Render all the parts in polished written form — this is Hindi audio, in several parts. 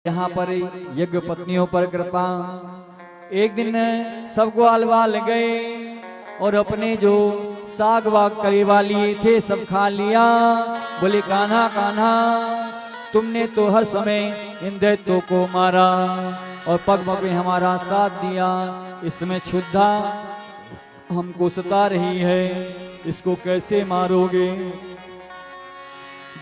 यहाँ पर यज्ञ पत्नियों पर कृपा। एक दिन सब ग्वाल वाल गए और अपने जो साग वाग करीबा लिए थे सब खा लिया। बोले कान्हा कान्हा तुमने तो हर समय इन दैत्यों को मारा और पग पग में हमारा साथ दिया। इसमें क्षुधा हमको सता रही है, इसको कैसे मारोगे?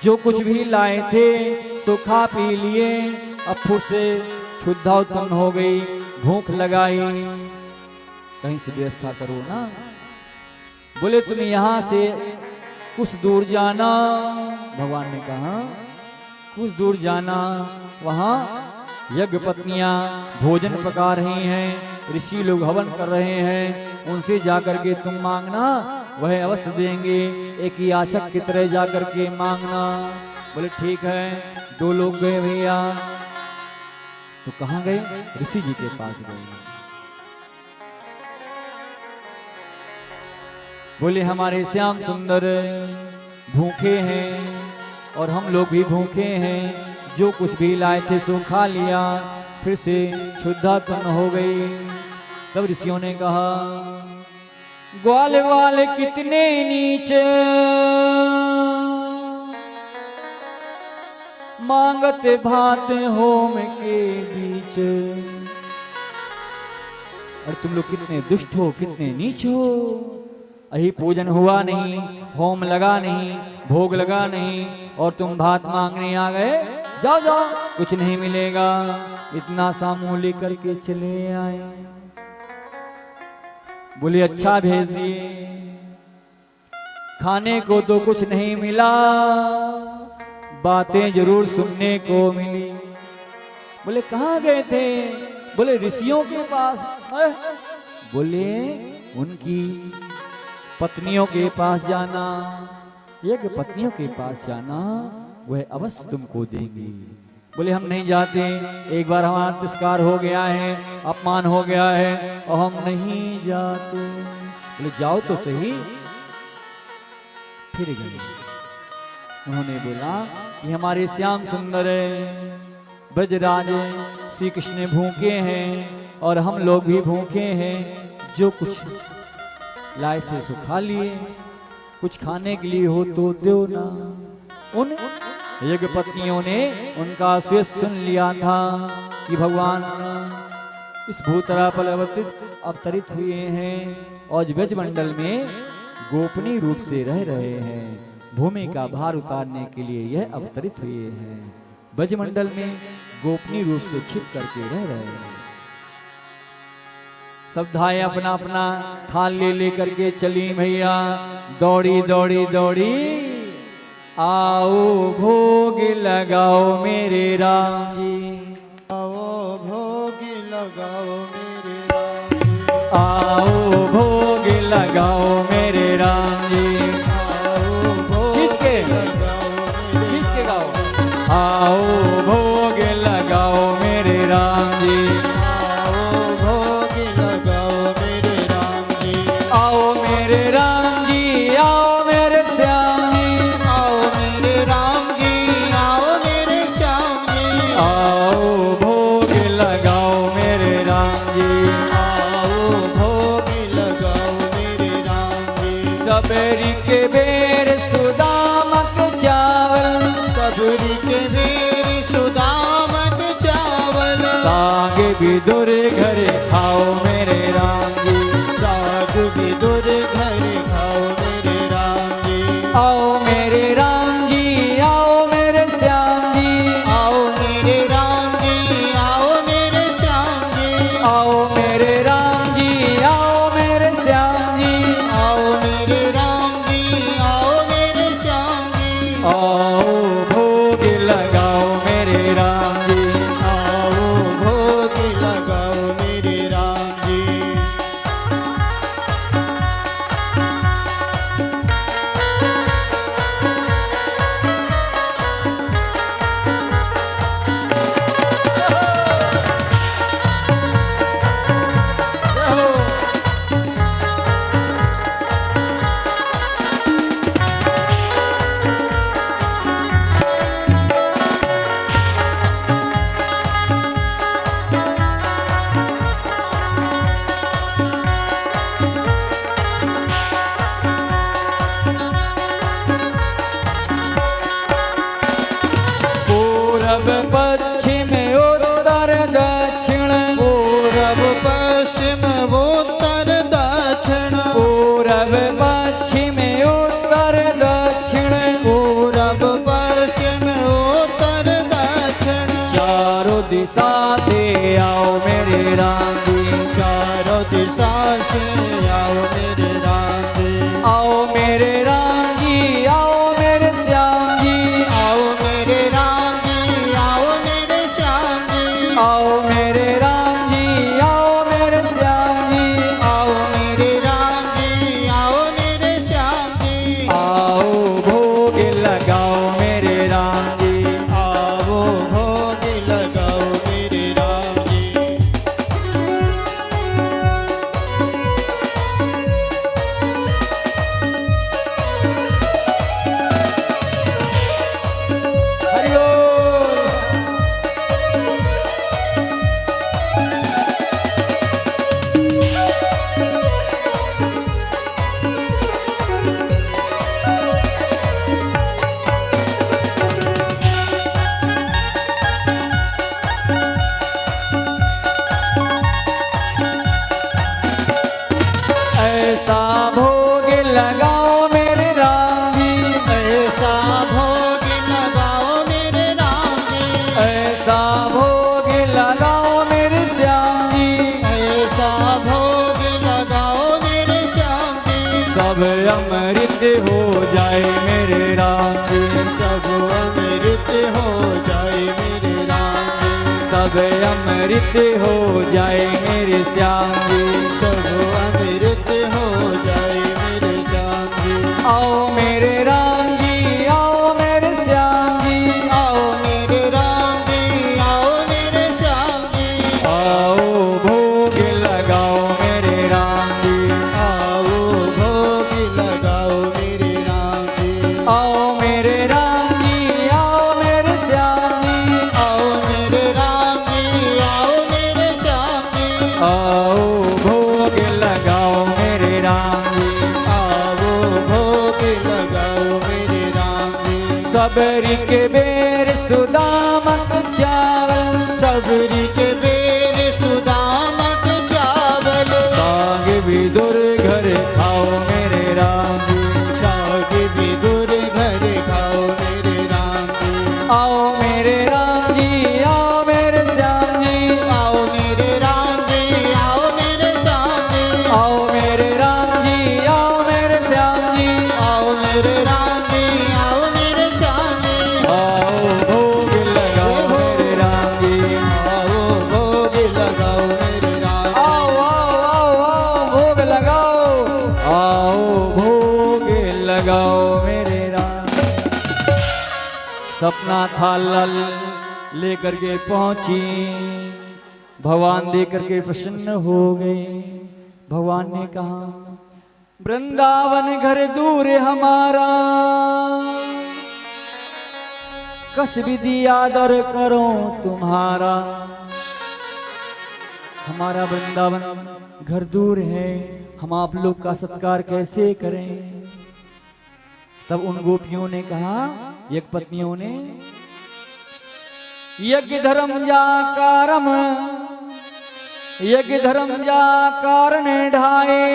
जो कुछ भी लाए थे सो खा पी लिए। अब फिर से क्षुधा उत्पन्न हो गई, भूख लगाई, कहीं से व्यवस्था करो ना। बोले तुम यहाँ से कुछ दूर जाना। भगवान ने कहा कुछ दूर जाना, वहाँ यज्ञ पत्नियां भोजन पका रही हैं, ऋषि लोग हवन कर रहे हैं, उनसे जाकर के तुम मांगना, वह अवश्य देंगे। एक याचक की तरह जाकर के मांगना। बोले ठीक है। दो लोग गए भैया। तो कहाँ गए? ऋषि जी के पास गए। बोले हमारे श्याम सुंदर भूखे हैं और हम लोग भी भूखे हैं, जो कुछ भी लाए थे सो खा लिया, फिर से क्षुधा उत्पन्न हो गई। तब ऋषियों ने कहा ग्वाल वाल कितने नीच, मांगत भात होम के बीच। और तुम लोग कितने दुष्ट हो, कितने नीच हो। अही पूजन हुआ नहीं, होम लगा नहीं, भोग लगा नहीं और तुम भात मांगने आ गए। जाओ जाओ, कुछ नहीं मिलेगा। इतना सामू लेकर के चले आए। बोले अच्छा भेज दिए, खाने को तो कुछ नहीं मिला, बातें जरूर सुनने को मिली। बोले कहाँ गए थे? बोले ऋषियों के पास। बोले उनकी पत्नियों के पास जाना, यज्ञ पत्नियों के पास जाना, वह अवश्य तुमको देंगी। बोले हम नहीं जाते, एक बार हमारा तिरस्कार हो गया है, अपमान हो गया है और हम नहीं जाते। बोले जाओ तो सही। फिर गए। उन्होंने बोला कि हमारे श्याम सुंदर ब्रजराज श्री कृष्ण भूखे हैं और हम लोग भी भूखे हैं, जो कुछ लाए से सो खा लिए, कुछ खाने के लिए हो तो दो ना। उन यज्ञ पत्नियों ने उनका आश्वासन सुन लिया था कि भगवान इस भूतरा पर अवतरित हुए हैं और ब्रजमंडल में गोपनीय रूप से रह रहे हैं। भूमि का भार उतारने के लिए यह अवतरित हुए हैं। ब्रजमंडल में गोपनीय रूप से छिप करके रह रहे हैं। सब धाए अपना अपना थाल ले लेकर के चली भैया। दौड़ी दौड़ी दौड़ी, आओ भोग लगाओ मेरे राम जी, आओ भोग लगाओ मेरे राम जी, आओ भोग लगाओ मेरे राम जी। आओ भोग खींच के गाओ। आओ भोग लगाओ मेरे राम जी, आओ भोग लगाओ मेरे राम जी, आओ मेरे राम जी, आओ मेरे श्याम जी, आओ मेरे राम जी, आओ मेरे श्याम जी, आओ भोग लगाओ मेरे राम जी, आओ भोग लगाओ मेरे राम जी। सबरी के बेर सुदामक चावल, सबरी के बेर सुदामत चावल, साग विदुर घर खाओ मेरे राम जी, साग विदुर घर खाओ मेरे राम जी, आओ मेरे राम जी, आओ मेरे श्याम जी, आओ मेरे राम जी, आओ मेरे श्याम जी, आओ मेरे राम जी, आओ मेरे श्याम जी, आओ मेरे राम जी, आओ मेरे श्याम जी, आओ भोग लगाओ मेरे राम जी, आओ भोग लगाओ मेरे चारों दिशा से आओ मेरे राम जी, चारों दिशा से आओ मेरे राम जी, आओ मेरे राम जी, आओ मेरे श्याम जी, आओ मेरे राम जी, आओ मेरे श्याम जी, आओ मेरे राम जी, आओ मेरे श्याम जी, आओ मेरे राम जी, आओ मेरे श्याम जी, आओ भोग लगाओ मेरे राम जी, आओ भोग लगाओ मेरे राम जी। हरि ओम। ऐसा भोग लगाओ मेरे राम जी, ऐसा भोग लगाओ मेरे राम जी, ऐसा भोग लगाओ मेरे श्याम जी, ऐसा भोग लगाओ मेरे श्याम जी, सब अमृत हो जाए मेरे राम जी, सब अमृत हो जाए मेरे राम जी, सब अमृत हो जाए मेरे श्याम जी, सब अमृत हो जाए मेरे श्याम जी, आओ मेरे राम जी, आओ मेरे श्याम जी, आओ मेरे राम जी, आओ मेरे श्याम जी, आओ भोग लगाओ मेरे राम जी, आओ भोग लगाओ मेरे राम जी, आओ मेरे राम जी, आओ मेरे श्याम जी, आओ मेरे राम जी, आओ मेरे श्याम जी, आओ भोग लगाओ मेरे राम जी, आओ भोग लगाओ मेरे राम जी, सबरी के बेर सुदामक चावल, सबरी के बेर सुदामक चावल, साग भी दूर घर खाओ मेरे राम जी, साग भी दूर घर खाओ मेरे राम जी, आओ मेरे राम जी, आओ मेरे श्याम जी, आओ मेरे राम जी, आओ मेरे श्याम जी, आओ मेरे राम जी, आओ मेरे श्याम जी, आओ मेरे राम जी, आओ मेरे श्याम जी, आओ भोग लगाओ मेरे राम जी, आओ भोग लगाओ मेरे राम, आओ आओ आओ आओ भोग लगाओ, आओ भोग लगाओ मेरे राम। सपना था लल लेकर के पहुंची, भगवान देकर के प्रसन्न हो गए। भगवान ने कहा वृंदावन घर दूर हमारा, कस विधि आदर करो तुम्हारा। हमारा वृंदावन घर दूर है, हम आप लोग का सत्कार कैसे करें। तब उन गोपियों ने कहा, एक पत्नियों ने, यज्ञ धर्म जा कारम, यज्ञ धर्म जा कारण ढाए,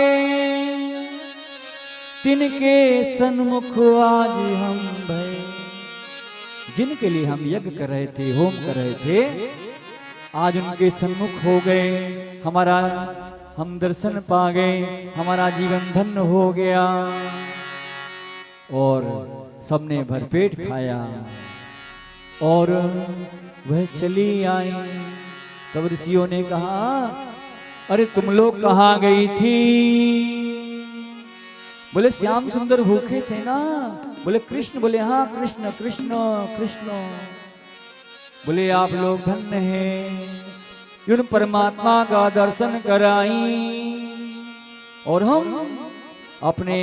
तिनके सन्मुख आज हम भय। जिनके लिए हम यज्ञ कर रहे थे, होम कर रहे थे, आज उनके सन्मुख हो गए। हमारा हम दर्शन पा गए, हमारा जीवन धन्य हो गया। और सबने भरपेट खाया और वह चली आई। तब ऋषियों ने कहा, अरे तुम लोग कहाँ गई थी। बोले श्याम सुंदर भूखे थे ना। बोले कृष्ण। बोले हाँ कृष्ण कृष्ण कृष्ण। बोले आप लोग धन्य हैं, उन परमात्मा का दर्शन कराई और हम अपने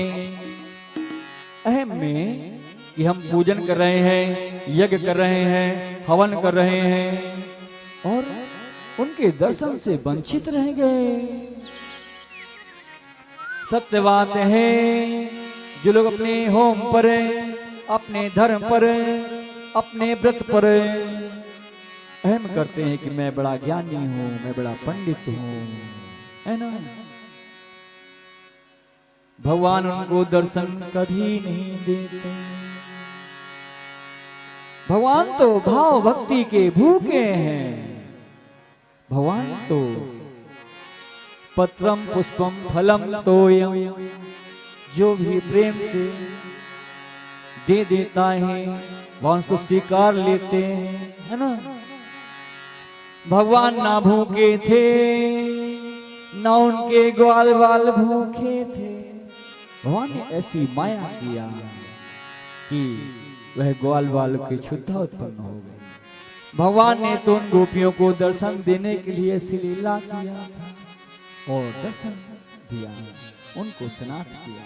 अहम में कि हम पूजन कर रहे हैं, यज्ञ कर रहे हैं, हवन कर रहे हैं और उनके दर्शन से वंचित रह गए। सत्य बात है, जो लोग अपने होम पर, अपने धर्म पर, अपने व्रत पर अहम करते हैं कि मैं बड़ा ज्ञानी हूं, मैं बड़ा पंडित हूं, है ना, भगवान उनको दर्शन कभी नहीं देते। भगवान तो भाव भक्ति के भूखे हैं। भगवान तो पत्रम पुष्पम फलम तोयम, जो भी प्रेम से दे देता है वह उसको स्वीकार लेते हैं, है ना। भगवान ना भूखे थे, ना उनके ग्वाल बाल भूखे थे। भगवान ने ऐसी माया किया कि वह ग्वाल बाल की शुद्धता उत्पन्न हो गई। भगवान ने तो उन गोपियों को दर्शन देने के लिए ऐसी लीला किया था और दर्शन दिया, उनको स्नात किया।